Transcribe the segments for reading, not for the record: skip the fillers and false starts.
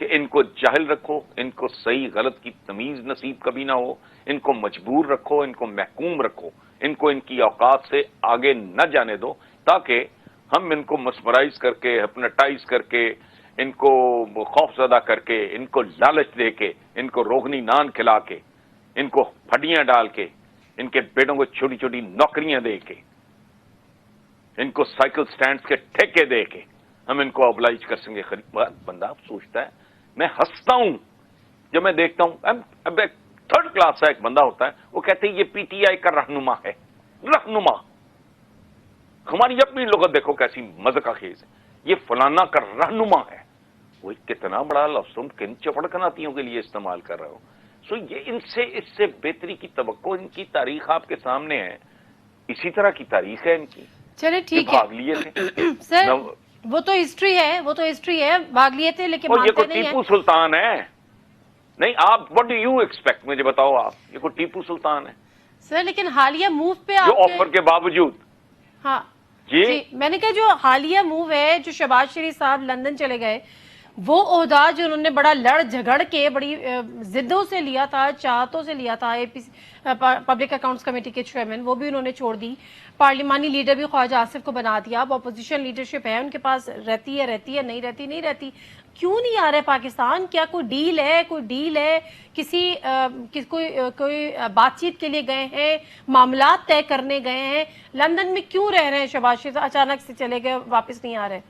کہ ان کو جاہل رکھو, ان کو صحیح غلط کی تمیز نصیب کبھی نہ ہو, ان کو مجبور رکھو, ان کو محکوم رکھو, ان کو ان کی اوقات سے آگے نہ جانے دو, تاکہ ہم ان کو مسمرائز کر کے, ہپناٹائز کر کے, ان کو خوف زدہ کر کے, ان کو لالچ دے کے, ان کو روغنی نان کھلا کے, ان کو پھڈیاں ڈال کے, ان کے بیٹوں کو چھوٹی چھوٹی نوکریاں دے کے, ان کو سائیکل سٹینڈز کے ٹھیکے دے کے ہم ان کو اوبلائز کر سکیں گے. بندہ سوچتا ہے, میں ہنستا ہوں جب میں دیکھتا ہوں. اب ایک تھرڈ کلاس کا ایک بندہ ہوتا ہے, وہ کہتے ہیں یہ پی ٹی آئی کا رہنما ہے. رہنما, ہماری اپنی لغت دیکھو کیسی مذاق خیز ہے, یہ فلانا کا رہنما ہے. وہ کتنا بڑا لفظ تم کن چپڑ کناتیوں کے لیے استعمال کر رہے ہو. سو یہ اس سے بہتری کی توقع, ان کی تاریخ آپ کے سامنے ہے, اسی طرح کی تاریخ ہے ان کی. چلے ٹھیک ہے بھاگ لیے تھے سر, وہ تو ہسٹری ہے, وہ تو ہسٹری ہے, بھاگ لیے تھے لیکن یہ مانتے کوئی نہیں ہیں. ٹیپو سلطان ہے نہیں. آپ وٹ ڈو یو ایکسپیکٹ, مجھے بتاؤ آپ, یہ کوئی ٹیپو سلطان ہے سر لیکن حالیہ موو پہ جو آپ آفر کے باوجود. ہاں جی میں نے کہا جو حالیہ موو ہے, جو شہباز شریف صاحب لندن چلے گئے, وہ عہدہ جو انہوں نے بڑا لڑ جھگڑ کے بڑی ضدوں سے لیا تھا, چاہتوں سے لیا تھا, اے پی پبلک اکاؤنٹس کمیٹی کے چیئرمین, وہ بھی انہوں نے چھوڑ دی. پارلیمانی لیڈر بھی خواجہ آصف کو بنا دیا. اب اپوزیشن لیڈرشپ ہے ان کے پاس, رہتی ہے, نہیں رہتی. کیوں نہیں آ رہے پاکستان؟ کیا کوئی ڈیل ہے, کوئی بات چیت کے لیے گئے ہیں, معاملات طے کرنے گئے ہیں؟ لندن میں کیوں رہ رہے ہیں شہباز شریف؟ اچانک سے چلے گئے, واپس نہیں آ رہے.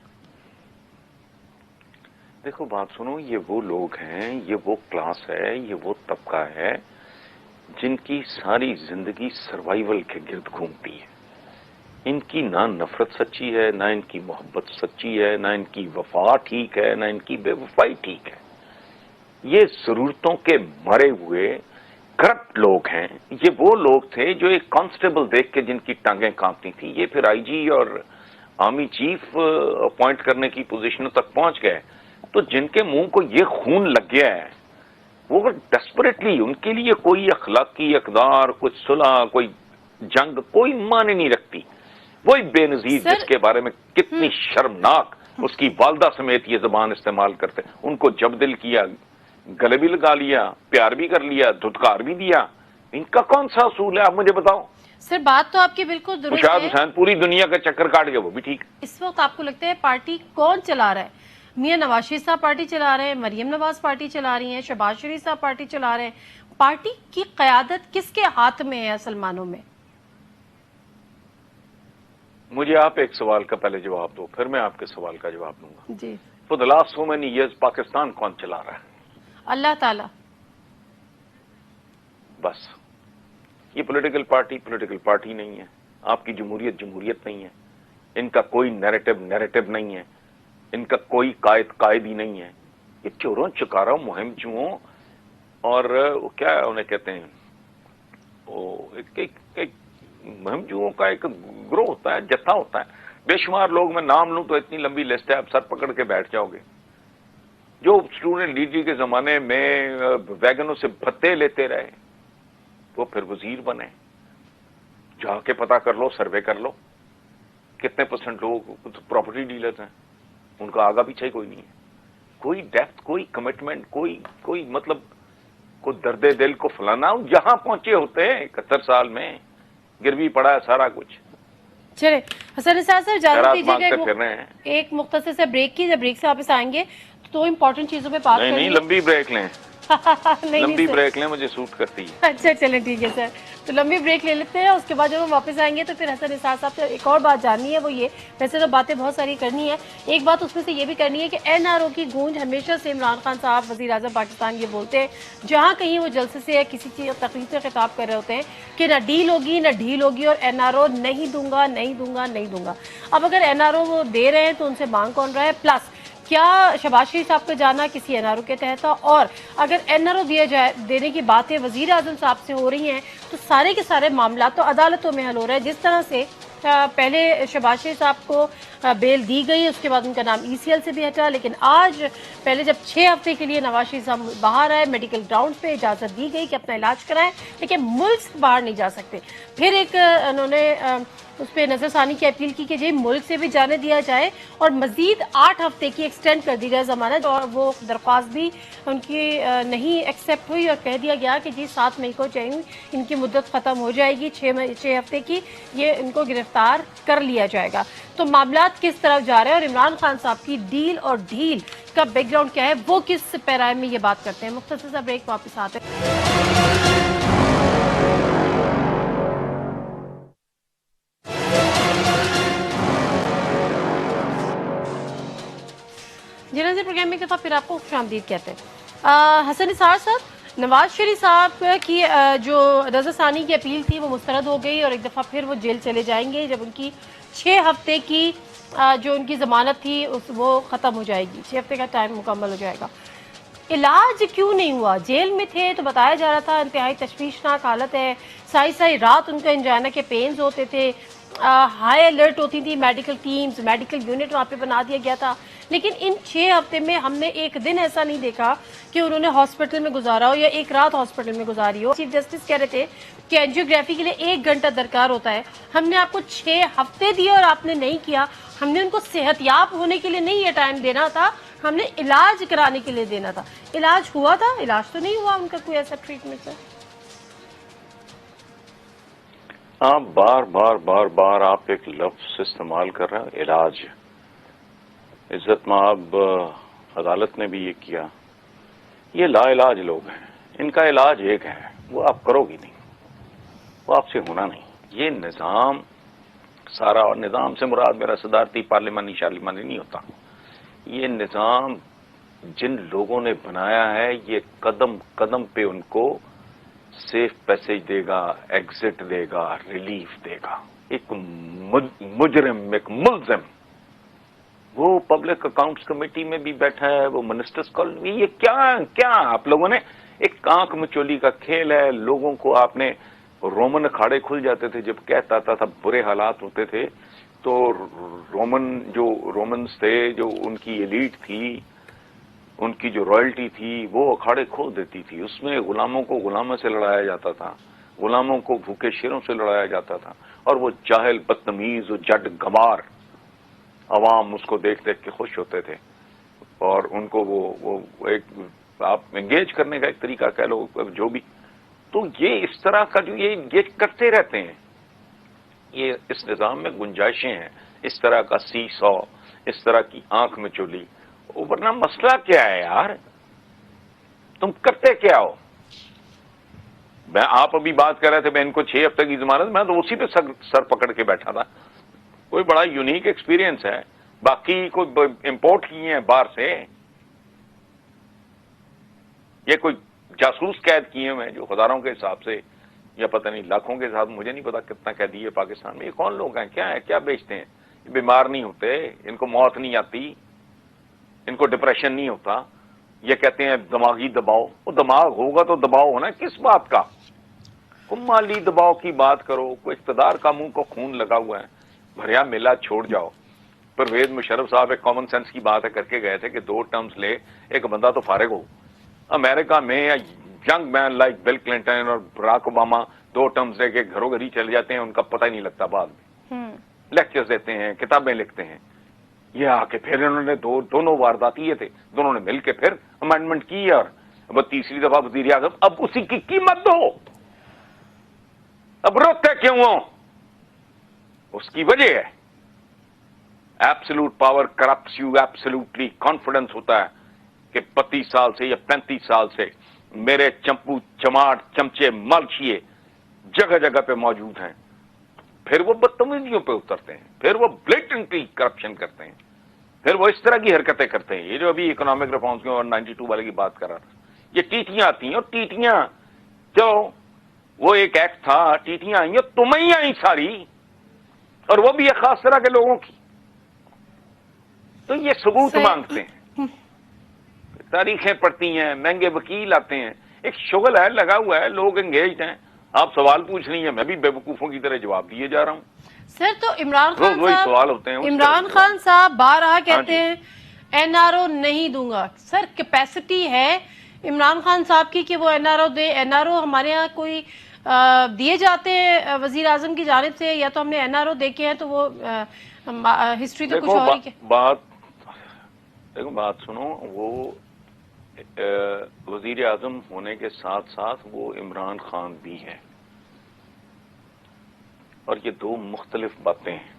دیکھو بات سنو, یہ وہ لوگ ہیں, یہ وہ کلاس ہے, یہ وہ طبقہ ہے جن کی ساری زندگی سروائیول کے گرد گھومتی ہے. ان کی نہ نفرت سچی ہے, نہ ان کی محبت سچی ہے, نہ ان کی وفا ٹھیک ہے, نہ ان کی بے وفائی ٹھیک ہے. یہ ضرورتوں کے مرے ہوئے کرپٹ لوگ ہیں. یہ وہ لوگ تھے جو ایک کانسٹیبل دیکھ کے جن کی ٹانگیں کانپتی تھی, یہ پھر آئی جی اور آرمی چیف اپوائنٹ کرنے کی پوزیشنوں تک پہنچ گئے. تو جن کے منہ کو یہ خون لگ گیا ہے, وہ ڈیسپریٹلی, ان کے لیے کوئی اخلاقی اقدار, کچھ صلح, کوئی جنگ کوئی معنی نہیں رکھتی. وہی بے نظیر جس کے بارے میں کتنی شرمناک اس کی والدہ سمیت یہ زبان استعمال کرتے, ان کو جب دل کیا گلے بھی لگا لیا, پیار بھی کر لیا, دھتکار بھی دیا. ان کا کون سا اصول ہے آپ مجھے بتاؤ؟ سر بات تو آپ کی بالکل درست مشاہد ہے. حسین پوری دنیا کا چکر کاٹ گیا, وہ بھی ٹھیک. اس وقت آپ کو لگتا ہے پارٹی کون چلا رہا ہے؟ میاں نواز شریف صاحب پارٹی چلا رہے ہیں, مریم نواز پارٹی چلا رہی ہیں, شہباز شریف صاحب پارٹی چلا رہے ہیں. پارٹی کی قیادت کس کے ہاتھ میں ہے اصل معنوں میں؟ مجھے آپ ایک سوال کا پہلے جواب دو, پھر میں آپ کے سوال کا جواب دوں گا. جی. For the last so many years Pakistan کون چلا رہا ہے؟ اللہ تعالی. بس یہ پولیٹیکل پارٹی نہیں ہے. آپ کی جمہوریت نہیں ہے. ان کا کوئی نیریٹو نہیں ہے. ان کا کوئی قائد ہی نہیں ہے. یہ چوروں چکاروں مہم چوؤں اور وہ کیا انہیں کہتے ہیں, وہ ایک مہم چوؤں کا ایک گروہ ہوتا ہے, جتھا ہوتا ہے, بے شمار لوگ. میں نام لوں تو اتنی لمبی لسٹ ہے, آپ سر پکڑ کے بیٹھ جاؤ گے. جو اسٹوڈنٹ لیڈر کے زمانے میں ویگنوں سے بھتے لیتے رہے, وہ پھر وزیر بنے. جا کے پتا کر لو, سروے کر لو, کتنے % لوگ پراپرٹی ڈیلرز ہیں. ان کا آگا پیچھے کوئی نہیں ہے. کوئی ڈیپتھ, کوئی کمٹمنٹ, کوئی مطلب, کوئی درد دل کو فلانا. جہاں پہنچے ہوتے ہیں 71 سال میں گروی پڑا ہے سارا کچھ. چلے حسن نثار صاحب اجازت دیجیے گا ایک مختصر سے بریک کی. جب بریک سے واپس آئیں گے تو امپورٹنٹ چیزوں پہ بات کریں گے. نہیں, لمبی بریک لیں. لمبی بریک لیں, مجھے سوٹ کرتی ہے. اچھا چلیں ٹھیک ہے سر, تو لمبی بریک لے لیتے ہیں. اس کے بعد جب ہم واپس آئیں گے تو پھر حسن نثار صاحب سے ایک اور بات جاننی ہے. وہ یہ, ویسے تو باتیں بہت ساری کرنی ہے, ایک بات اس میں سے یہ بھی کرنی ہے کہ NRO کی گونج ہمیشہ سے عمران خان صاحب وزیر اعظم پاکستان یہ بولتے ہیں جہاں کہیں وہ جلسے سے یا کسی چیز تقریب سے خطاب کر رہے ہوتے ہیں کہ نہ ڈیل ہوگی نہ ڈھیل ہوگی, اور NRO نہیں دوں گا. اب اگر NRO وہ دے رہے ہیں تو ان سے مانگ کون رہا ہے؟ پلس کیا شہباز شریف صاحب کو جانا کسی NRO کے تحت تھا؟ اور اگر NRO دینے کی باتیں وزیر اعظم صاحب سے ہو رہی ہیں تو سارے کے سارے معاملات تو عدالتوں میں حل ہو رہے ہیں. جس طرح سے پہلے شہباز شریف صاحب کو بیل دی گئی, اس کے بعد ان کا نام ECL سے بھی ہٹا, لیکن آج پہلے جب 6 ہفتے کے لیے نواز شریف صاحب باہر آئے, میڈیکل گراؤنڈ پہ اجازت دی گئی کہ اپنا علاج کرائیں, لیکن ملک سے باہر نہیں جا سکتے. پھر ایک انہوں نے اس پہ نظر ثانی کی اپیل کی کہ جی ملک سے بھی جانے دیا جائے اور مزید 8 ہفتے کی ایکسٹینڈ کر دی جائے ضمانت، اور وہ درخواست بھی ان کی نہیں ایکسیپٹ ہوئی اور کہہ دیا گیا کہ جی 7 مئی کو چاہیے ان کی مدت ختم ہو جائے گی، 6 ہفتے کی، یہ ان کو گرفتار کر لیا جائے گا۔ تو معاملات کس طرف جا رہے ہیں اور عمران خان صاحب کی ڈیل اور ڈھیل کا بیک گراؤنڈ کیا ہے، وہ کس پیرائے میں یہ بات کرتے ہیں؟ مختصر سا بریک، واپس آتے ہیں۔ جی ناظرین، پروگرام میں ایک دفعہ پھر آپ کو خوش آمدید کہتے ہیں۔ حسن نثار صاحب، نواز شریف صاحب کی جو نظر ثانی کی اپیل تھی وہ مسترد ہو گئی اور ایک دفعہ پھر وہ جیل چلے جائیں گے جب ان کی 6 ہفتے کی جو ان کی ضمانت تھی وہ ختم ہو جائے گی، 6 ہفتے کا ٹائم مکمل ہو جائے گا۔ علاج کیوں نہیں ہوا؟ جیل میں تھے تو بتایا جا رہا تھا انتہائی تشویشناک حالت ہے، ساری رات ان کو انجائنا کے پینز ہوتے تھے، ہائی الرٹ ہوتی تھی میڈیکل ٹیمز، میڈیکل یونٹ وہاں پہ بنا دیا گیا تھا، لیکن ان 6 ہفتے میں ہم نے ایک دن ایسا نہیں دیکھا کہ انہوں نے ہاسپٹل میں گزارا ہو یا ایک رات ہاسپٹل میں گزاری ہو۔ چیف جسٹس کہہ رہے تھے کہ اینجیوگرافی کے لیے 1 گھنٹہ درکار ہوتا ہے، ہم نے آپ کو 6 ہفتے دیے اور آپ نے نہیں کیا۔ ہم نے ان کو صحت یاب ہونے کے لیے نہیں یہ ٹائم دینا تھا، ہم نے علاج کرانے کے لیے دینا تھا۔ علاج ہوا تھا؟ علاج تو نہیں ہوا ان کا کوئی ایسا ٹریٹمنٹ ہے۔ آپ بار آپ ایک لفظ استعمال کر رہے ہیں، علاج۔ عزت مآب عدالت نے بھی یہ کیا۔ یہ لا علاج لوگ ہیں، ان کا علاج ایک ہے، وہ آپ کرو گی نہیں، وہ آپ سے ہونا نہیں۔ یہ نظام سارا، اور نظام سے مراد میرا صدارتی پارلیمانی شارلیمانی نہیں ہوتا، یہ نظام جن لوگوں نے بنایا ہے یہ قدم قدم پہ ان کو سیف پیسج دے گا، ایگزٹ دے گا، ریلیف دے گا۔ ایک مجرم، ایک ملزم، وہ پبلک اکاؤنٹس کمیٹی میں بھی بیٹھا ہے، وہ منسٹرز کالونی، یہ کیا آپ لوگوں نے ایک آنکھ مچولی کا کھیل ہے۔ لوگوں کو آپ نے رومن اکھاڑے کھل جاتے تھے جب کہتا تھا برے حالات ہوتے تھے، تو رومنز تھے، جو ان کی ایلیٹ تھی، ان کی جو رائلٹی تھی، وہ اکھاڑے کھول دیتی تھی۔ اس میں غلاموں کو غلاموں سے لڑایا جاتا تھا، غلاموں کو بھوکے شیروں سے لڑایا جاتا تھا، اور وہ جاہل، بدتمیز اور جڈ گمار عوام اس کو دیکھ کے خوش ہوتے تھے، اور ان کو وہ ایک آپ انگیج کرنے کا ایک طریقہ کہہ لو جو بھی۔ تو یہ اس طرح کا جو یہ انگیج کرتے رہتے ہیں، یہ اس نظام میں گنجائشیں ہیں، اس طرح کا سی سو، اس طرح کی آنکھ میں چولی۔ ورنہ مسئلہ کیا ہے یار؟ تم کرتے کیا ہو؟ آپ ابھی بات کر رہے تھے میں ان کو 6 ہفتے کی ضمانت، میں تو اسی پہ سر پکڑ کے بیٹھا تھا۔ کوئی بڑا یونیک ایکسپیرینس ہے، باقی کوئی امپورٹ کیے ہیں باہر سے، یہ کوئی جاسوس قید کیے ہوئے ہیں جو ہزاروں کے حساب سے یا پتہ نہیں لاکھوں کے حساب، مجھے نہیں پتا کتنا قیدی ہے پاکستان میں۔ یہ کون لوگ ہیں؟ کیا ہے؟ کیا بیچتے ہیں؟ یہ بیمار نہیں ہوتے، ان کو موت نہیں آتی، ان کو ڈپریشن نہیں ہوتا، یہ کہتے ہیں دماغی دباؤ۔ وہ دماغ ہوگا تو دباؤ ہونا کس بات کا؟ کوئی مالی دباؤ کی بات کرو، کوئی اقتدار کا منہ کو خون لگا ہوا ہے، بھریا میلہ چھوڑ جاؤ۔ پرویز مشرف صاحب ایک کامن سینس کی بات ہے کر کے گئے تھے کہ 2 ٹرمز لے ایک بندہ تو فارغ ہو۔ امریکہ میں young man like Bill Clinton اور براک اوباما 2 ٹرمز لے کے گھروں گھر ہی چلے جاتے ہیں، ان کا پتہ ہی نہیں لگتا، بعد میں لیکچرز دیتے ہیں، کتابیں لکھتے ہیں۔ یہ آ کے پھر انہوں نے دونوں وارداتی تھے، دونوں نے مل کے پھر امینڈمنٹ کی، اور اب تیسری دفعہ وزیر اعظم، اب اسی کی قیمت دو، اب روکتے کیوں ہو؟ اس کی وجہ ہے absolute power corrupts you absolutely. Confidence ہوتا ہے کہ 32 سال سے یا 35 سال سے میرے چمپو چماٹ چمچے مالچیے جگہ جگہ پہ موجود ہیں، پھر وہ بدتمیزیوں پہ اترتے ہیں، پھر وہ بلیٹنٹلی کرپشن کرتے ہیں، پھر وہ اس طرح کی حرکتیں کرتے ہیں۔ یہ جو ابھی اکنامک ریفارمز کے اور 92 والے کی بات کر رہا تھا، یہ ٹیٹیاں آتی ہیں، اور ٹیٹیاں جو وہ ایک ایکٹ تھا، ٹیٹیاں آئیں اور تمہیں آئیں ساری، اور وہ بھی ایک خاص طرح کے لوگوں کی۔ تو یہ ثبوت مانگتے ہیں، تاریخیں پڑھتی ہیں، مہنگے وکیل آتے ہیں، ایک شغل ہے، لگا ہوا ہے، لوگ انگیجڈ ہیں۔ آپ سوال پوچھ رہی ہیں، میں بھی بے وقوفوں کی طرح جواب دیے جا رہا ہوں۔ سر تو عمران خان وہی سوال ہوتے ہیں، عمران خان صاحب بارہا کہتے ہیں این آر او نہیں دوں گا۔ سر کیپیسٹی ہے عمران خان صاحب کی کہ وہ این آر او دے؟ این آر او ہمارے ہاں کوئی دیے جاتے ہیں وزیر اعظم کی جانب سے، یا تو ہم نے NRO دیکھے ہیں تو وہ ہسٹری تو کچھ اور ہی دیکھو بات سنو، وہ وزیر اعظم ہونے کے ساتھ ساتھ وہ عمران خان بھی ہیں، اور یہ دو مختلف باتیں ہیں۔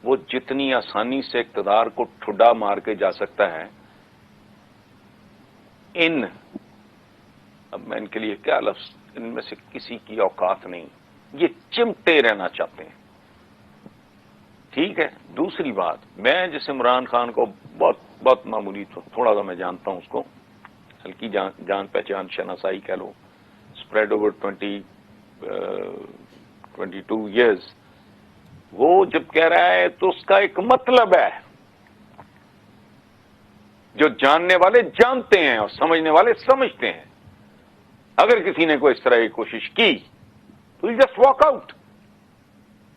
وہ جتنی آسانی سے اقتدار کو ٹھڈا مار کے جا سکتا ہے، اب میں ان کے لیے کیا لفظ، ان میں سے کسی کی اوقات نہیں، یہ چمٹے رہنا چاہتے ہیں۔ ٹھیک ہے، دوسری بات، میں جس عمران خان کو بہت معمولی تھوڑا سا میں جانتا ہوں، اس کو ہلکی جان پہچان شناسائی کہہ لو، اسپریڈ اوور 22 ایئرز، وہ جب کہہ رہا ہے تو اس کا ایک مطلب ہے، جو جاننے والے جانتے ہیں اور سمجھنے والے سمجھتے ہیں۔ اگر کسی نے کوئی اس طرح کی کوشش کی تو he'll just walk out.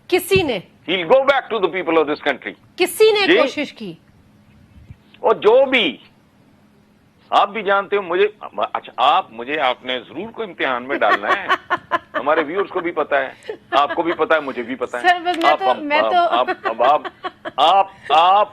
کسی نے He'll go back to the people of this country. کسی نے جی؟ کوشش کی؟ اور جو بھی آپ بھی جانتے ہو، اچھا آپ نے ضرور کو امتحان میں ڈالنا ہے، ہمارے ویورز کو بھی پتا ہے، آپ کو بھی پتا ہے، مجھے بھی پتا ہے۔ سر بس میں تو آپ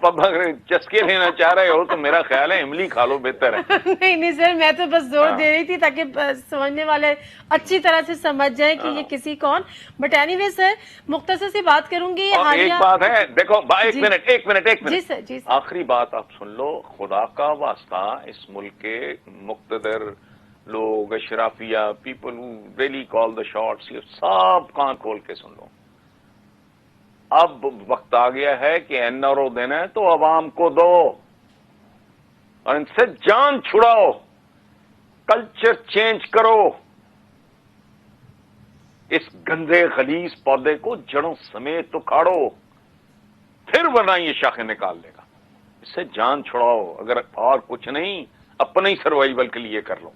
اب اگر چسکے لینا چاہ رہے ہو تو میرا خیال ہے املی کھا لو، بہتر ہے۔ نہیں سر، میں تو بس زور دے رہی تھی تاکہ سمجھنے والے اچھی طرح سے سمجھ جائیں کہ یہ کسی کون۔ بٹ اینی وے سر، مختصر سی بات کروں گی۔ ایک بات ہے، دیکھو ایک منٹ جی سر، جی سر، آخری بات آپ سن لو، خدا کا واسطہ اس ملک کے مقتدر لوگ، اشرافیہ، people who really call the shots, یہ سب کان کھول کے سن لو۔ اب وقت آ گیا ہے کہ NRO دینا ہے تو عوام کو دو اور ان سے جان چھڑاؤ، کلچر چینج کرو، اس گندے غلیظ پودے کو جڑوں سمیت اکھاڑو، پھر ورنہ یہ شاخیں نکال لے گا۔ اس سے جان چھڑاؤ، اگر اور کچھ نہیں اپنے ہی سروائیول کے لیے کر لو۔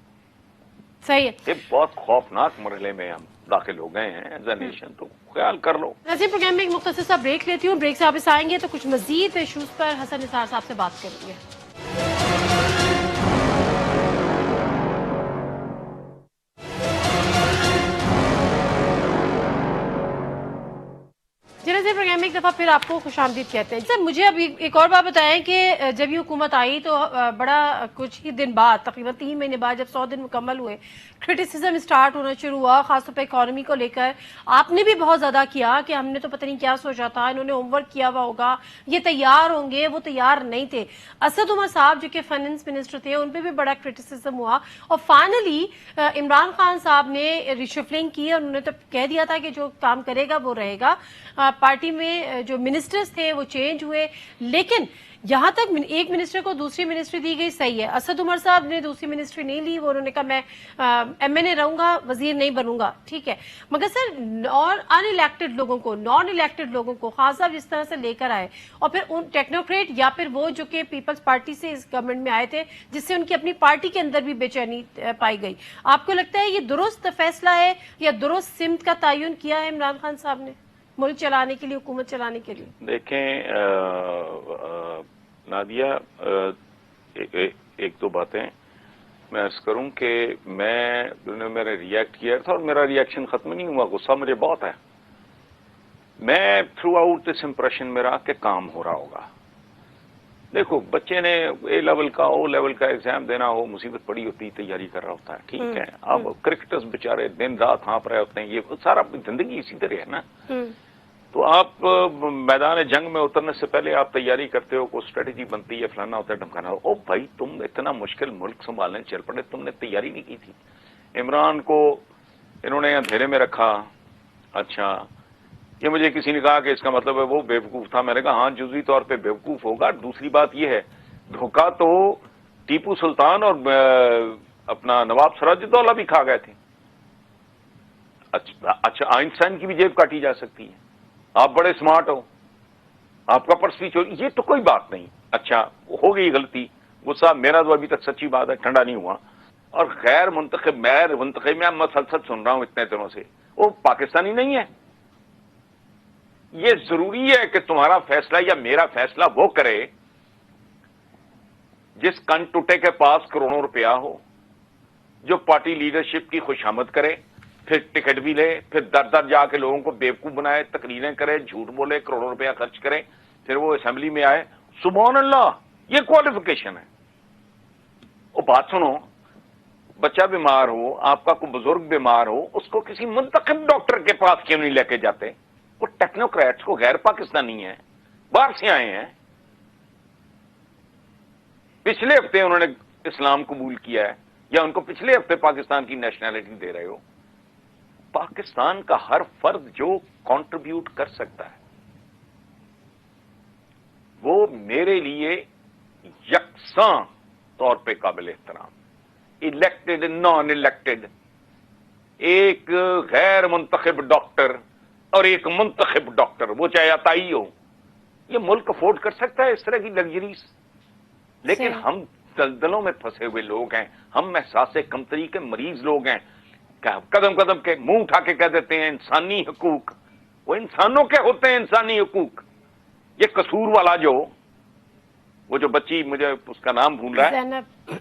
صحیح ہے۔ یہ بہت خوفناک مرحلے میں ہم داخل ہو گئے ہیں ایز اے نیشن، تو خیال کر لو۔ ناظرین، پروگرام میں ایک مختصر سا بریک لیتی ہوں، بریک سے واپس آئیں گے تو کچھ مزید ایشوز پر حسن نثار صاحب سے بات کریں گے۔ پروگرام میں ایک دفعہ پھر آپ کو خوش آمدید کہتے ہیں۔ سر مجھے اب ایک اور بات بتائیں کہ جب یہ حکومت آئی تو بڑا کچھ ہی دن بعد، تقریباً 3 مہینے بعد، جب 100 دن مکمل ہوئے، کرٹیسزم اسٹارٹ ہونا شروع ہوا، خاص طور پہ اکانومی کو لے کر۔ آپ نے بھی بہت زیادہ کیا کہ ہم نے تو پتہ نہیں کیا سوچا تھا، انہوں نے ہوم ورک کیا ہوا ہوگا، یہ تیار ہوں گے، وہ تیار نہیں تھے۔ اسد عمر صاحب جو کہ فائنانس منسٹر تھے، ان پہ بھی بڑا کرٹیسزم ہوا، اور فائنلی عمران خان صاحب نے ریشفلنگ کی اور انہوں نے تو کہہ دیا تھا کہ جو کام کرے گا وہ رہے گا۔ پارٹی میں جو منسٹرز تھے وہ چینج ہوئے، لیکن یہاں تک ایک منسٹر کو دوسری منسٹری دی گئی، صحیح ہے۔ اسد عمر صاحب نے دوسری منسٹری نہیں لی، وہ انہوں نے کہا میں MNA رہوں گا، وزیر نہیں بنوں گا، ٹھیک ہے۔ مگر سر ان الیکٹڈ لوگوں کو، نان الیکٹڈ لوگوں کو خان صاحب جس طرح سے لے کر آئے، اور پھر ان ٹیکنوکریٹ یا پھر وہ جو کہ پیپلز پارٹی سے اس گورنمنٹ میں آئے تھے، جس سے ان کی اپنی پارٹی کے اندر بھی بے چینی پائی گئی، آپ کو لگتا ہے یہ درست فیصلہ ہے یا درست سمت کا تعین کیا ہے عمران خان صاحب نے ملک چلانے کے لیے، حکومت چلانے کے لیے؟ دیکھیں نادیہ، ایک دو باتیں میں عرض کروں کہ میں نے ریئیکٹ کیا تھا اور میرا ریئیکشن ختم نہیں ہوا، غصہ مجھے بہت ہے۔ میں تھرو آؤٹ دس امپریشن میرا کہ کام ہو رہا ہوگا۔ دیکھو، بچے نے A لیول کا O لیول کا ایگزام دینا ہو، مصیبت پڑی ہوتی، تیاری کر رہا ہوتا ہے، ٹھیک ہے۔ اب کرکٹرز بیچارے دن رات ہانپ رہے ہوتے ہیں، یہ سارا زندگی اسی طرح ہے نا۔ تو آپ میدان جنگ میں اترنے سے پہلے آپ تیاری کرتے ہو، کوئی اسٹریٹجی بنتی ہے، فلانا ہوتا ہے، ڈھمکانا ہو۔ او بھائی، تم اتنا مشکل ملک سنبھالنے چل پڑے، تم نے تیاری نہیں کی تھی۔ عمران کو انہوں نے اندھیرے میں رکھا۔ اچھا، یہ مجھے کسی نے کہا کہ اس کا مطلب ہے وہ بیوقوف تھا، میں نے کہا ہاں جزوی طور پہ بیوقوف ہوگا۔ دوسری بات یہ ہے، دھوکہ تو ٹیپو سلطان اور اپنا نواب سراج الدولہ بھی کھا گئے تھے۔ اچھا، آئنسٹائن کی بھی جیب کاٹی جا سکتی ہے، آپ بڑے سمارٹ ہو، آپ کا پرس بھی چوری، یہ تو کوئی بات نہیں۔ اچھا، ہو گئی غلطی، غصہ میرا تو ابھی تک سچی بات ہے ٹھنڈا نہیں ہوا۔ اور غیر منتخب میں مسلسل سن رہا ہوں اتنے دنوں سے، وہ پاکستانی نہیں ہے۔ یہ ضروری ہے کہ تمہارا فیصلہ یا میرا فیصلہ وہ کرے جس کن ٹوٹے کے پاس کروڑوں روپیہ ہو، جو پارٹی لیڈرشپ کی خوشامد کرے، پھر ٹکٹ بھی لے، پھر در در جا کے لوگوں کو بیوقوف بنائے، تقریریں کرے، جھوٹ بولے، کروڑوں روپیہ خرچ کرے، پھر وہ اسمبلی میں آئے. سبحان اللہ، یہ کوالیفیکیشن ہے. وہ بات سنو، بچہ بیمار ہو، آپ کا کوئی بزرگ بیمار ہو، اس کو کسی منتخب ڈاکٹر کے پاس کیوں نہیں لے کے جاتے؟ وہ ٹیکنوکریٹس کو غیر پاکستانی ہیں، باہر سے آئے ہیں. پچھلے ہفتے انہوں نے اسلام قبول کیا ہے، یا ان کو پچھلے ہفتے پاکستان کی نیشنلٹی دے رہے ہو. پاکستان کا ہر فرد جو کنٹریبیوٹ کر سکتا ہے وہ میرے لیے یکساں طور پہ قابل احترام. الیکٹڈ نان الیکٹڈ، ایک غیر منتخب ڈاکٹر اور ایک منتخب ڈاکٹر، وہ چاہے عطائی ہو، یہ ملک افورڈ کر سکتا ہے اس طرح کی لگژریز. لیکن صحیح. ہم دلدلوں میں پھنسے ہوئے لوگ ہیں، ہم احساس کمتری کے مریض لوگ ہیں، قدم قدم کے منہ اٹھا کے کہہ دیتے ہیں انسانی حقوق. وہ انسانوں کے ہوتے ہیں انسانی حقوق. یہ قصور والا جو، وہ جو بچی، مجھے اس کا نام بھول رہا ہے، زینب.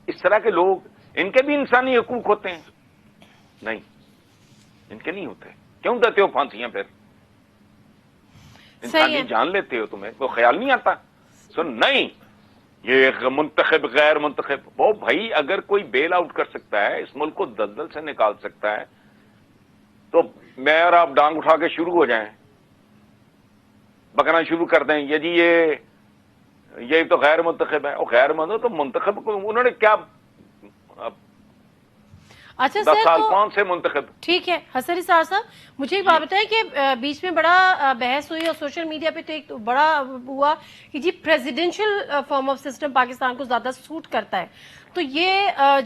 اس طرح کے لوگ، ان کے بھی انسانی حقوق ہوتے ہیں؟ نہیں، ان کے نہیں ہوتے. کیوں دیتے ہو پھانسیاں پھر؟ صحیح انسانی ہے. جان لیتے ہو، تمہیں وہ خیال نہیں آتا؟ نہیں، یہ منتخب غیر منتخب. وہ بھائی اگر کوئی بیل آؤٹ کر سکتا ہے، اس ملک کو دلدل سے نکال سکتا ہے، تو میں اور آپ ڈانگ اٹھا کے شروع ہو جائیں، بکنا شروع کر دیں، یہ جی یہ تو غیر منتخب ہے. وہ غیر منتخب تو منتخب کو انہوں نے کیا، اچھا 10 سر، سال تو کون سے منتخب؟ ٹھیک ہے حسن نثار صاحب، مجھے ایک بات بتائیں کہ بیچ میں بڑا بحث ہوئی اور سوشل میڈیا پہ تو ایک بڑا ہوا کہ جی presidential form of system Pakistan کو زیادہ سوٹ کرتا ہے. تو یہ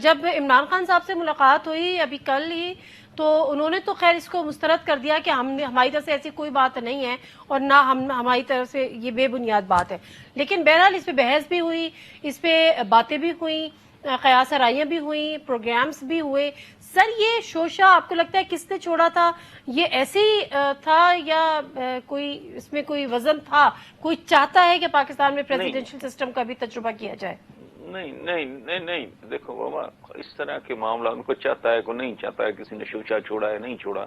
جب عمران خان صاحب سے ملاقات ہوئی ابھی کل ہی، تو انہوں نے تو خیر اس کو مسترد کر دیا کہ ہماری طرف سے ایسی کوئی بات نہیں ہے اور نہ ہماری طرف سے یہ بے بنیاد بات ہے. لیکن بہرحال اس پہ بحث بھی ہوئی، اس پہ باتیں بھی ہوئیں، قیاس آرائیاں بھی ہوئیں، پروگرامز بھی ہوئے. سر یہ شوشہ آپ کو لگتا ہے کس نے چھوڑا تھا؟ یہ ایسے ہی تھا یا کوئی اس میں کوئی وزن تھا؟ کوئی چاہتا ہے کہ پاکستان میں پریزیڈنشل سسٹم کا بھی تجربہ کیا جائے؟ نہیں نہیں نہیں نہیں، دیکھو بابا، اس طرح کے معاملہ ان کو چاہتا ہے، کوئی نہیں چاہتا ہے. کسی نے شوشہ چھوڑا ہے، نہیں چھوڑا،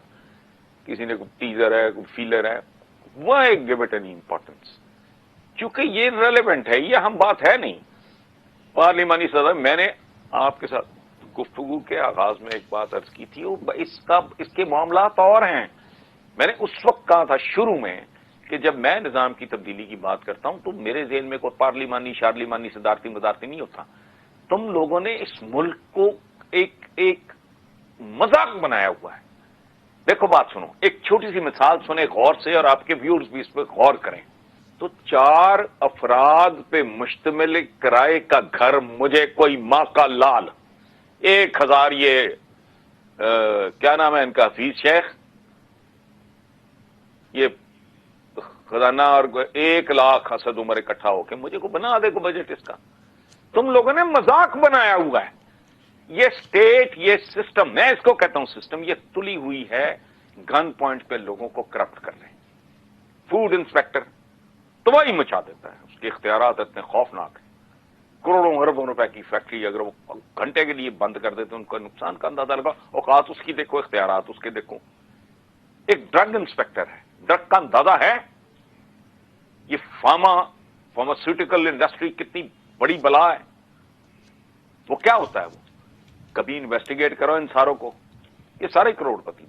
کسی نے کوئی ٹیزر ہے، کوئی فیلر ہے، وہ گیو اٹ اینی امپورٹنس. چونکہ یہ ریلیونٹ ہے، یہ ہم بات ہے نہیں. پارلیمانی صدر، میں نے آپ کے ساتھ گفتگو کے آغاز میں ایک بات عرض کی تھی، اس کے معاملات اور ہیں. میں نے اس وقت کہا تھا شروع میں کہ جب میں نظام کی تبدیلی کی بات کرتا ہوں تو میرے ذہن میں کوئی پارلیمانی شارلیمانی صدارتی مدارتی نہیں ہوتا. تم لوگوں نے اس ملک کو ایک مذاق بنایا ہوا ہے. دیکھو بات سنو، ایک چھوٹی سی مثال سنیں غور سے، اور آپ کے ویورز بھی اس پہ غور کریں. تو 4 افراد پہ مشتمل کرائے کا گھر، مجھے کوئی ماں کا لال 1000، یہ کیا نام ہے ان کا، حفیظ شیخ، یہ خزانہ، اور 1 لاکھ اسد عمر اکٹھا ہو کے مجھے کو بنا دے کو بجٹ اس کا. تم لوگوں نے مذاق بنایا ہوا ہے. یہ سٹیٹ، یہ سسٹم، میں اس کو کہتا ہوں سسٹم، یہ تلی ہوئی ہے گن پوائنٹ پہ لوگوں کو کرپٹ کرنے. فوڈ انسپیکٹر تباہی مچا دیتا ہے، اس کے اختیارات اتنے خوفناک ہیں. کروڑوں اربوں روپے کی فیکٹری اگر وہ گھنٹے کے لیے بند کر دیتے، ان کا نقصان کا اندازہ لگا. اوقات اس کی دیکھو، اختیارات اس کے دیکھو. ایک ڈرگ انسپیکٹر ہے، ڈرگ کا اندازہ ہے. یہ فارماسیوٹیکل انڈسٹری کتنی بڑی بلا ہے. وہ کیا ہوتا ہے، وہ کبھی انویسٹیگیٹ کرو ان ساروں کو. یہ سارے کروڑ پتی.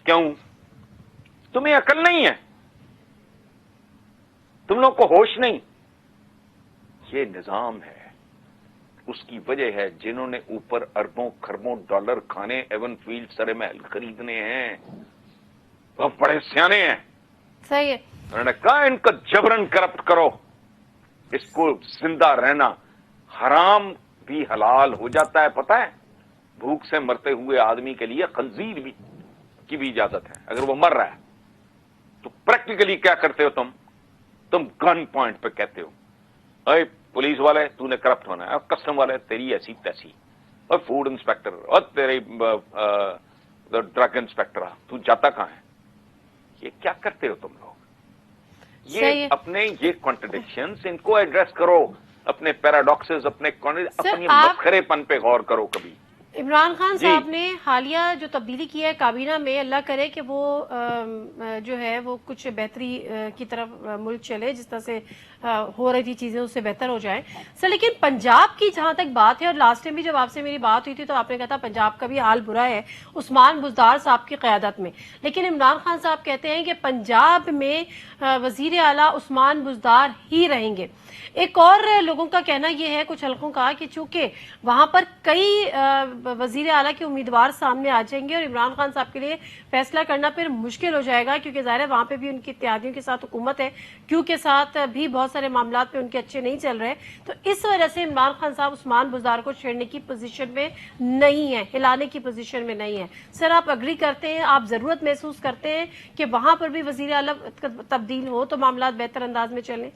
کیوں؟ تمہیں عقل نہیں ہے، تم لوگ کو ہوش نہیں. یہ نظام ہے، اس کی وجہ ہے جنہوں نے اوپر اربوں خربوں ڈالر کھانے، ایون فیلڈ سرے محل خریدنے ہیں، وہ بڑے سیانے ہیں. صحیح ہے. انہوں نے کہا ان کا جبرن کرپٹ کرو، اس کو زندہ رہنا. حرام بھی حلال ہو جاتا ہے، پتہ ہے؟ بھوک سے مرتے ہوئے آدمی کے لیے خنزیر بھی کی بھی اجازت ہے اگر وہ مر رہا ہے. تو پریکٹیکلی کیا کرتے ہو تم گن پوائنٹ پہ کہتے ہو اے پولیس والے تو نے کرپٹ ہونا ہے، اور کسٹم والے تیری ایسی تیسی، اور فوڈ انسپیکٹر اور تیرے ڈرگ انسپیکٹر، تو جاتا کہاں ہے؟ یہ کیا کرتے ہو تم لوگ؟ یہ اپنے یہ کانٹرڈکشنز، ان کو ایڈریس کرو، اپنے پیراڈاکسز، اپنے مسخرے پن پہ غور کرو کبھی. عمران خان جی صاحب نے حالیہ جو تبدیلی کی ہے کابینہ میں، اللہ کرے کہ وہ جو ہے وہ کچھ بہتری کی طرف ملک چلے، جس طرح سے ہو رہی تھی چیزیں اس سے بہتر ہو جائیں سر. لیکن پنجاب کی جہاں تک بات ہے، اور لاسٹ ٹائم بھی جب آپ سے میری بات ہوئی تھی تو آپ نے کہا تھا پنجاب کا بھی حال برا ہے عثمان بزدار صاحب کی قیادت میں، لیکن عمران خان صاحب کہتے ہیں کہ پنجاب میں وزیر اعلیٰ عثمان بزدار ہی رہیں گے. ایک اور لوگوں کا کہنا یہ ہے، کچھ حلقوں کا، کہ چونکہ وہاں پر کئی وزیر اعلیٰ کے امیدوار سامنے آ جائیں گے اور عمران خان صاحب کے لیے فیصلہ کرنا پھر مشکل ہو جائے گا، کیونکہ ظاہر ہے وہاں پہ بھی ان کی اتحادیوں کے ساتھ حکومت ہے، کیوں کے ساتھ بھی بہت سارے معاملات پہ ان کے اچھے نہیں چل رہے. تو اس وجہ سے عمران خان صاحب عثمان بزدار کو چھیڑنے کی پوزیشن میں نہیں ہے، ہلانے کی پوزیشن میں نہیں ہے. سر آپ اگری کرتے ہیں، آپ ضرورت محسوس کرتے ہیں کہ وہاں پر بھی وزیر اعلیٰ تبدیل ہو تو معاملات بہتر انداز میں چلیں؟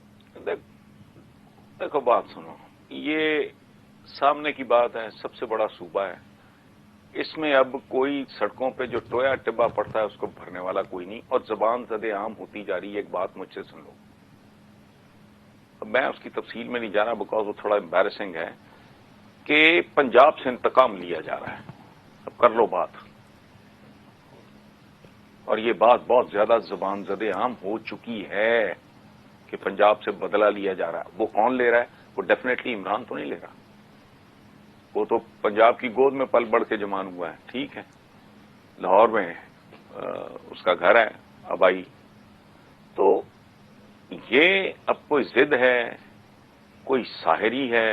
دیکھو بات سنو، یہ سامنے کی بات ہے، سب سے بڑا صوبہ ہے، اس میں اب کوئی سڑکوں پہ جو ٹویا ٹبا پڑتا ہے اس کو بھرنے والا کوئی نہیں، اور زبان زدے عام ہوتی جا رہی ہے. ایک بات مجھ سے سن لو، اب میں اس کی تفصیل میں نہیں جا رہا بیکاز وہ تھوڑا امبیرسنگ ہے، کہ پنجاب سے انتقام لیا جا رہا ہے. اب کر لو بات، اور یہ بات بہت زیادہ زبان زدے عام ہو چکی ہے کہ پنجاب سے بدلہ لیا جا رہا ہے. وہ کون لے رہا ہے؟ وہ ڈیفینیٹلی عمران تو نہیں لے رہا، وہ تو پنجاب کی گود میں پل بڑھ کے جوان ہوا ہے. ٹھیک ہے، لاہور میں اس کا گھر ہے آبائی. تو یہ اب کوئی ضد ہے، کوئی ساحری ہے،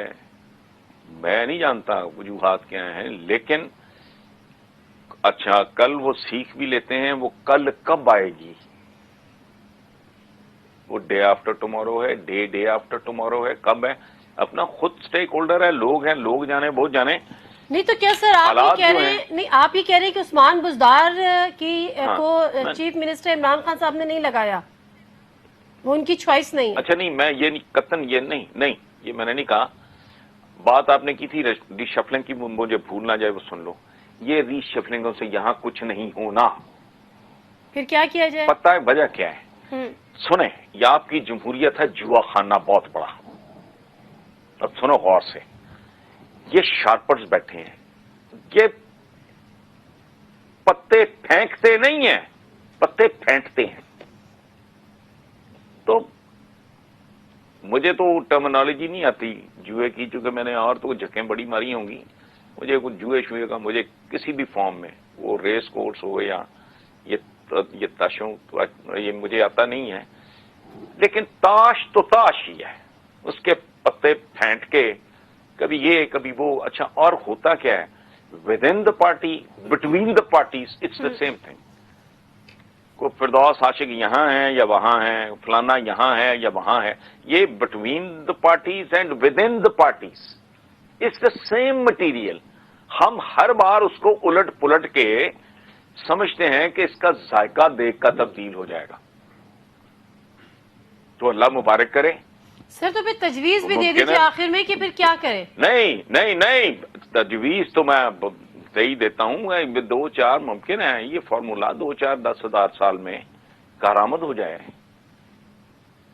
میں نہیں جانتا وجوہات کیا ہیں، لیکن اچھا کل وہ سیکھ بھی لیتے ہیں، وہ کل کب آئے گی؟ وہ ڈے آفٹر ٹمورو ہے، ڈے آفٹر ٹمورو ہے، کب ہے؟ اپنا خود سٹیک ہولڈر ہے، لوگ ہیں، لوگ جانے وہ جانے. نہیں تو کیا سر آپ یہ کہہ رہے ہیں، نہیں آپ یہ کہہ رہے ہیں کہ عثمان بزدار کی کو چیف منسٹر عمران خان صاحب نے نہیں لگایا، وہ ان کی چوائس نہیں ہے؟ اچھا نہیں، میں یہ نہیں قطعاً یہ نہیں یہ میں نے نہیں کہا. بات آپ نے کی تھی ری شفلنگ کی، مجھے بھول نہ جائے وہ سن لو. یہ ری شفلنگوں سے یہاں کچھ نہیں ہونا. پھر کیا کیا جائے؟ پتہ ہے وجہ کیا ہے؟ سنیں، یہ آپ کی جمہوریت ہے جوا خانہ بہت بڑا. اب سنو غور سے، یہ شارپرز بیٹھے ہیں، یہ پتے پھینکتے نہیں ہیں، پتے پھینکتے ہیں. تو مجھے تو ٹرمنالوجی نہیں آتی جوئے کی، چونکہ میں نے اور تو جھکیں بڑی ماری ہوں گی. مجھے کچھ جوئے شوئے کا مجھے کسی بھی فارم میں، وہ ریس کورس ہو یا یہ تاشوں، یہ مجھے آتا نہیں ہے. لیکن تاش تو تاش ہی ہے، اس کے پتے پھینٹ کے کبھی یہ کبھی وہ. اچھا اور ہوتا کیا ہے with in the party, between the parties it's the same thing. کو فردوس عاشق یہاں ہے یا وہاں ہے، فلانا یہاں ہے یا وہاں ہے، یہ between the parties and with in the parties it's the same material. ہم ہر بار اس کو الٹ پلٹ کے سمجھتے ہیں کہ اس کا ذائقہ دیکھ کا تبدیل ہو جائے گا. تو اللہ مبارک کرے. سر تو پھر تجویز بھی دے دیجیے آخر میں کہ پھر کیا کریں. نہیں تجویز تو میں صحیح دیتا ہوں. 2-4 ممکن ہے، یہ فارمولا 2-4-10,000 سال میں کارآمد ہو جائے.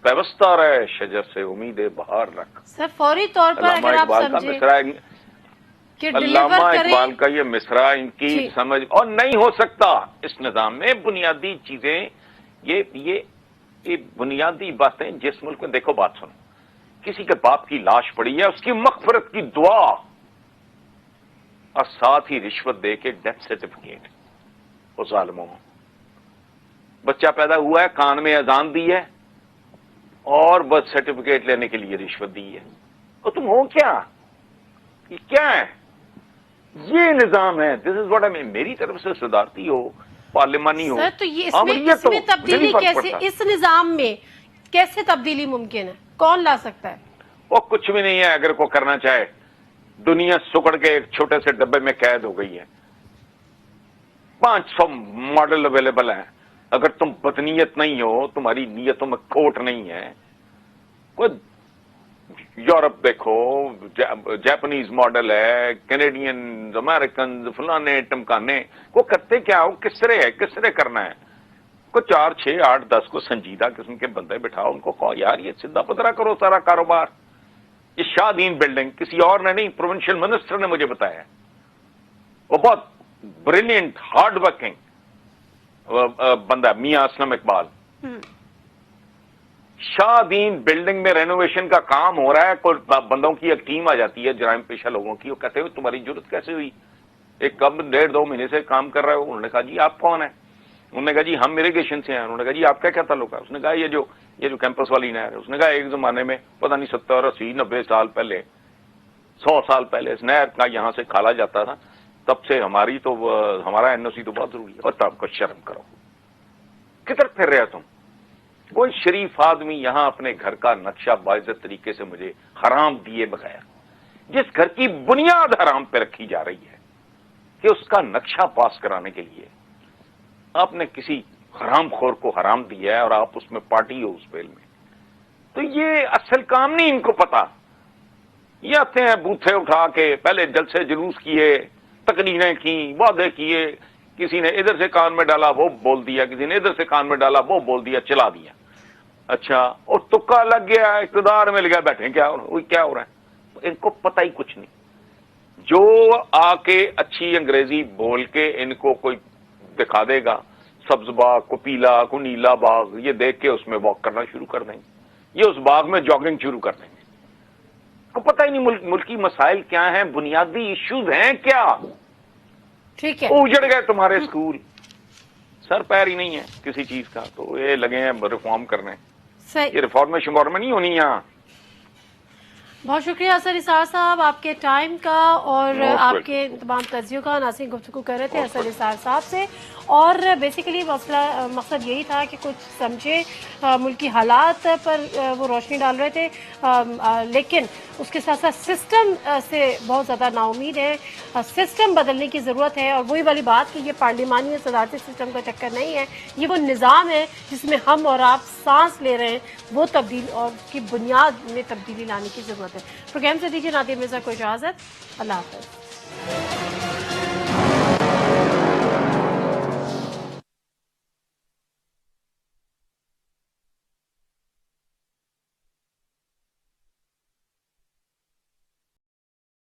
پیوستہ رہے شجر سے امید بہار رکھ. سر فوری طور پر اگر آپ سمجھیں کہ علامہ اقبال کا یہ مصرع ان کی سمجھ، اور نہیں ہو سکتا اس نظام میں بنیادی چیزیں، یہ بنیادی باتیں جس ملک میں. دیکھو بات سنو، کسی کے باپ کی لاش پڑی ہے، اس کی مغفرت کی دعا اور ساتھ ہی رشوت دے کے ڈیتھ سرٹیفکیٹ. وہ ظالموں، بچہ پیدا ہوا ہے، کان میں اذان دی ہے اور برتھ سرٹیفکیٹ لینے کے لیے رشوت دی ہے. تو تم ہو کیا؟ یہ کیا ہے؟ یہ نظام ہے. دس از واٹ آئی مین. میری طرف سے صدارتی ہو، پارلیمانی ہو. سر تو یہ اس میں تبدیلی کیسے، اس نظام میں کیسے تبدیلی ممکن ہے؟ کون لا سکتا ہے؟ وہ کچھ بھی نہیں ہے. اگر کوئی کرنا چاہے، دنیا سکڑ کے ایک چھوٹے سے ڈبے میں قید ہو گئی ہے. 500 ماڈل اویلیبل ہیں. اگر تم بدنیت نہیں ہو، تمہاری نیتوں میں کھوٹ نہیں ہے، کوئی یورپ دیکھو، جاپنیز ماڈل ہے، کینیڈین، امریکن، فلانے ٹمکانے، وہ کرتے کیا ہو؟ کس طرح ہے، کس طرح کرنا ہے؟ کوئی 4 6 8 10 کو سنجیدہ قسم کے بندے بٹھاؤ، ان کو کہو یار یہ سیدھا پترا کرو سارا کاروبار. یہ شاہدین بلڈنگ کسی اور نے نہیں، پروونشل منسٹر نے مجھے بتایا. وہ بہت بریلینٹ ہارڈ ورکنگ بندہ ہے، میاں اسلم اقبال. شاہ دین بلڈنگ میں رینوویشن کا کام ہو رہا ہے، کوئی بندوں کی ایک ٹیم آ جاتی ہے جرائم پیشہ لوگوں کی، وہ کہتے ہیں تمہاری جرت کیسے ہوئی، ایک کم 1.5-2 مہینے سے کام کر رہے ہو. انہوں نے کہا جی آپ کون ہیں؟ انہوں نے کہا جی ہم اریگیشن سے ہیں. انہوں نے کہا جی آپ کیا تعلق ہے؟ اس نے کہا یہ جو کیمپس والی نہر ہے. اس نے کہا ایک زمانے میں پتہ نہیں 70 80 90 سال پہلے 100 سال پہلے اس نہر کا یہاں سے کھالا جاتا تھا، تب سے ہمارا NOC تو بہت ضروری ہے. اور تب کو شرم کرو، کدھر پھر رہے تم؟ کوئی شریف آدمی یہاں اپنے گھر کا نقشہ باعزت طریقے سے مجھے حرام دیے بغیر، جس گھر کی بنیاد حرام پہ رکھی جا رہی ہے کہ اس کا نقشہ پاس کرانے کے لیے آپ نے کسی حرام خور کو حرام دیا ہے اور آپ اس میں پارٹی ہو اس بیل میں، تو یہ اصل کام نہیں ان کو پتا. یہ آتے ہیں بوتھے اٹھا کے، پہلے جلسے جلوس کیے، تقریریں کی، وعدے کیے، کسی نے ادھر سے کان میں ڈالا وہ بول دیا، کسی نے ادھر سے کان میں ڈالا وہ بول دیا، چلا دیا. اچھا، اور تکا لگ گیا، اقتدار مل گیا، بیٹھے کیا ہو رہا ہے؟ ان کو پتہ ہی کچھ نہیں. جو آ کے اچھی انگریزی بول کے ان کو کوئی دکھا دے گا سبز باغ کو پیلا کو نیلا باغ، یہ دیکھ کے اس میں واک کرنا شروع کر دیں گے، یہ اس باغ میں جاگنگ شروع کر دیں گے. کو پتہ ہی نہیں ملکی مسائل کیا ہیں، بنیادی ایشوز ہیں کیا. ٹھیک ہے، اجڑ گئے تمہارے اسکول، سر پیر ہی نہیں ہے کسی چیز کا، تو یہ لگے ہیں ریفارم کرنے. صحیح. یہ ریفارمیشن نہیں ہونی یہاں. بہت شکریہ اثر نثار صاحب آپ کے ٹائم کا اور Most آپ welcome. کے تمام تجزیوں کا. ناظرین گفتگو کر رہے تھے Most اثر نثار صاحب سے، اور بیسیکلی مقصد یہی تھا کہ کچھ سمجھے ملکی حالات پر وہ روشنی ڈال رہے تھے، لیکن اس کے ساتھ ساتھ سسٹم سے بہت زیادہ نا امید ہے. سسٹم بدلنے کی ضرورت ہے، اور وہی والی بات کہ یہ پارلیمانی یا صدارتی سسٹم کا چکر نہیں ہے، یہ وہ نظام ہے جس میں ہم اور آپ سانس لے رہے ہیں، وہ تبدیل اور اس کی بنیاد میں تبدیلی لانے کی ضرورت ہے. پروگرام سے دیجیے نادر مرزا کو اجازت. اللہ حافظ.